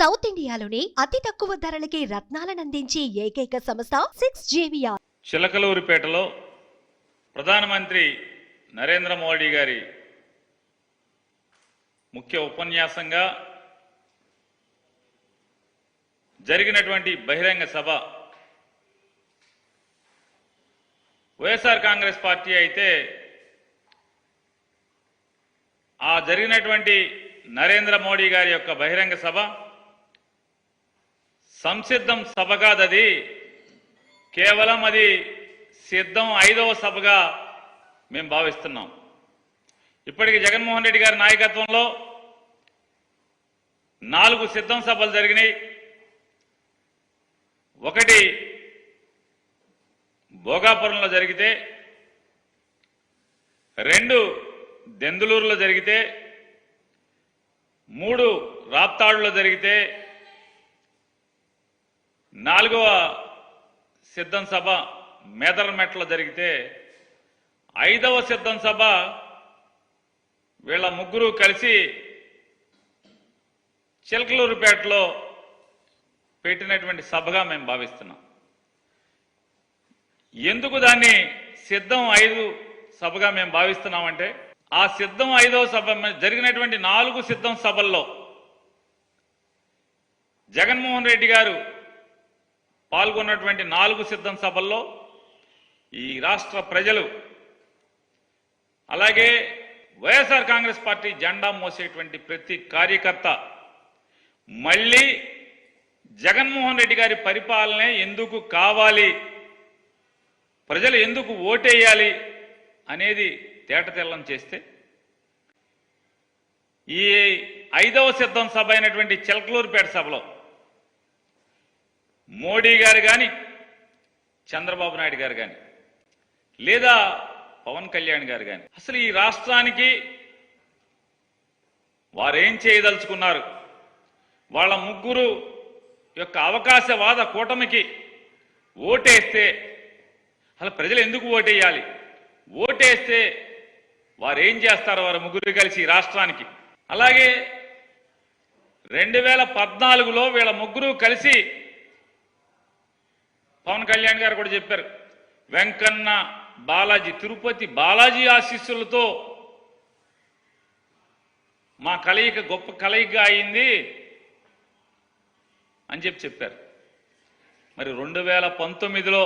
South ఇండియాలోని అతి తక్కువ ధరలకి రత్నాలనందించే ఏకైక సంస్థ 6JVR. చిలకలూరిపేటలో ప్రధానమంత్రి నరేంద్ర మోడీ గారి ముఖ్య ఉపన్యాసంగా జరిగినటువంటి బహిరంగ సభ వైఎస్ఆర్ కాంగ్రెస్ పార్టీ అయితే ఆ జరిగినటువంటి నరేంద్ర మోడీ గారి యొక్క బహిరంగ సభ సంసిద్ధం సభ కాదది, కేవలం అది సిద్ధం 5వ సభగా మేము భావిస్తున్నాం. ఇప్పటికి జగన్మోహన్ రెడ్డి గారి నాయకత్వంలో 4 సిద్ధం సభలు జరిగినాయి. ఒకటి భోగాపురంలో జరిగితే, 2 దెందులూరులో జరిగితే, 3 రాప్తాడులో జరిగితే, 4వ సిద్ధం సభ మేదరమెట్లో జరిగితే, 5వ సిద్ధం సభ వీళ్ళ ముగ్గురు కలిసి చిలకలూరుపేటలో పెట్టినటువంటి సభగా మేము భావిస్తున్నాం. ఎందుకు దాన్ని సిద్ధం 5 సభగా మేము భావిస్తున్నామంటే, ఆ సిద్ధం 5వ సభ జరిగినటువంటి 4 సిద్ధం సభల్లో జగన్మోహన్ రెడ్డి గారు పాల్గొన్నటువంటి 4 సిద్ధం సభల్లో ఈ రాష్ట్ర ప్రజలు, అలాగే వైఎస్ఆర్ కాంగ్రెస్ పార్టీ జెండా మోసేటువంటి ప్రతి కార్యకర్త మళ్ళీ జగన్మోహన్ రెడ్డి గారి పరిపాలనే ఎందుకు కావాలి, ప్రజలు ఎందుకు ఓటేయాలి అనేది తేటతెల్లం చేస్తే, ఈ 5వ సిద్ధం సభ అయినటువంటి చిలకలూరుపేట సభలో మోడీ గారు కానీ, చంద్రబాబు నాయుడు గారు కానీ, లేదా పవన్ కళ్యాణ్ గారు కానీ అసలు ఈ రాష్ట్రానికి వారేం చేయదలుచుకున్నారు, వాళ్ళ ముగ్గురు యొక్క అవకాశవాద కూటమికి ఓటేస్తే అసలు ప్రజలు ఎందుకు ఓటేయాలి, ఓటేస్తే వారేం చేస్తారు వారు ముగ్గురు కలిసి ఈ రాష్ట్రానికి. అలాగే 2014లో వీళ్ళ ముగ్గురు కలిసి పవన్ కళ్యాణ్ గారు కూడా చెప్పారు, వెంకన్న బాలాజీ, తిరుపతి బాలాజీ ఆశీస్సులతో మా కలయిక గొప్ప కలయిక అయింది అని చెప్పారు. మరి 2019లో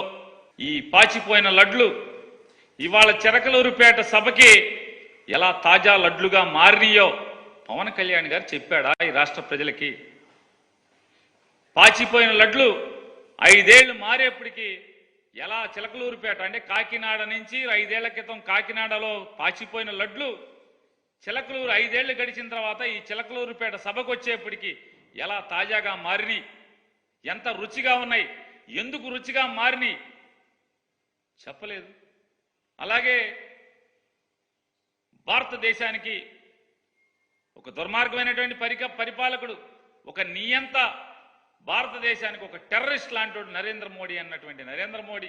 ఈ పాచిపోయిన లడ్లు ఇవాళ చిలకలూరుపేట సభకి ఎలా తాజా లడ్లుగా మారినాయో పవన్ కళ్యాణ్ గారు చెప్పాడా ఈ రాష్ట్ర ప్రజలకి? పాచిపోయిన లడ్లు 5 ఏళ్లు మారేప్పటికీ ఎలా చిలకలూరుపేట అంటే కాకినాడ నుంచి 5 ఏళ్ల క్రితం కాకినాడలో పాచిపోయిన లడ్లు చిలకలూరు 5 ఏళ్లు గడిచిన తర్వాత ఈ చిలకలూరుపేట సభకు వచ్చేప్పటికీ ఎలా తాజాగా మారినాయి, ఎంత రుచిగా ఉన్నాయి, ఎందుకు రుచిగా మారినాయి చెప్పలేదు. అలాగే భారతదేశానికి ఒక దుర్మార్గమైనటువంటి పరిపాలకుడు, ఒక నియంత, భారతదేశానికి ఒక టెర్రరిస్ట్ లాంటి నరేంద్ర మోడీ అన్నటువంటి నరేంద్ర మోడీ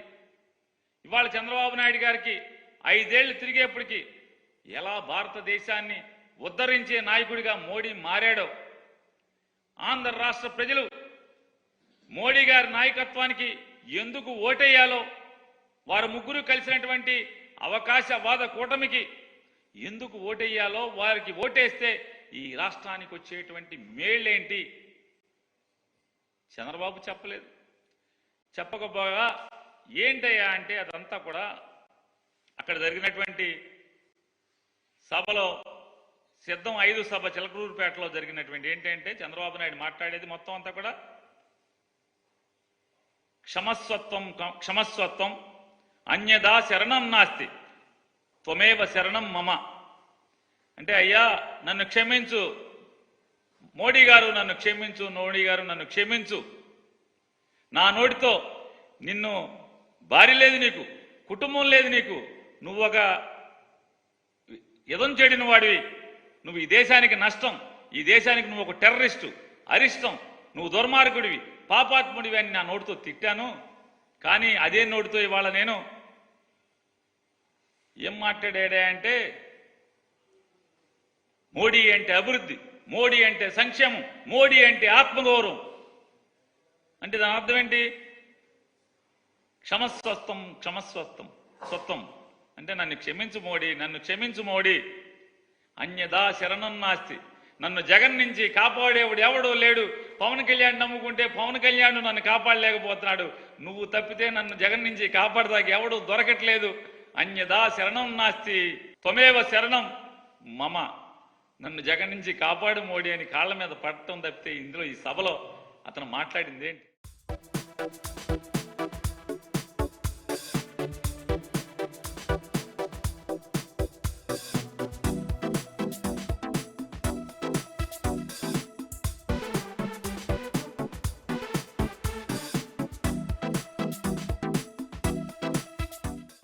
ఇవాళ చంద్రబాబు నాయుడు గారికి 5 ఏళ్లు తిరిగేప్పటికీ ఎలా భారతదేశాన్ని ఉద్ధరించే నాయకుడిగా మోడీ మారాడో, ఆంధ్ర రాష్ట్ర ప్రజలు మోడీ గారి నాయకత్వానికి ఎందుకు ఓటేయాలో, వారు ముగ్గురు కలిసినటువంటి అవకాశవాద కూటమికి ఎందుకు ఓటేయాలో, వారికి ఓటేస్తే ఈ రాష్ట్రానికి వచ్చేటువంటి మేళ్ళేంటి చంద్రబాబు చెప్పలేదు. చెప్పకపోగా ఏంటయ్యా అంటే అదంతా కూడా అక్కడ జరిగినటువంటి సభలో సిద్ధం 5 సభ చిలకలూరుపేటలో జరిగినటువంటి ఏంటంటే చంద్రబాబు నాయుడు మాట్లాడేది మొత్తం అంతా కూడా క్షమస్వత్వం అన్యదా శరణం నాస్తి త్వమేవ శరణం మమ అంటే, అయ్యా నన్ను క్షమించు, మోడీ గారు నన్ను క్షమించు, మోడీ గారు నన్ను క్షమించు, నా నోటితో నిన్ను భార్య లేదు, నీకు కుటుంబం లేదు, నీకు నువ్వు ఒక ఎదం చెడిన వాడివి, నువ్వు ఈ దేశానికి నష్టం, ఈ దేశానికి నువ్వు ఒక టెర్రరిస్టు, అరిష్టం, నువ్వు దుర్మార్గుడివి, పాపాత్ముడివి అని నా నోటితో తిట్టాను. కానీ అదే నోటితో ఇవాళ నేను ఏం మాట్లాడా అంటే మోడీ అంటే అభివృద్ధి, మోడీ అంటే సంక్షేమం, మోడీ అంటే ఆత్మగౌరవం. అంటే దాని అర్థం ఏంటి? క్షమస్వస్థం క్షమస్వస్థం స్వత్వం అంటే నన్ను క్షమించు మోడీ, నన్ను క్షమించు మోడీ, అన్యదా శరణం నాస్తి. నన్ను జగన్ నుంచి కాపాడేవాడు ఎవడో లేడు. పవన్ కళ్యాణ్ నమ్ముకుంటే పవన్ కళ్యాణ్ నన్ను కాపాడలేకపోతున్నాడు. నువ్వు తప్పితే నన్ను జగన్ నుంచి కాపాడదాకా ఎవడు దొరకట్లేదు. అన్యదా శరణం నాస్తి త్వమేవ శరణం మమ. నన్ను జగన్ నుంచి కాపాడు మోడీ అని కాళ్ళ మీద పడటం తప్పితే ఇందులో ఈ సభలో అతను మాట్లాడింది ఏంటి?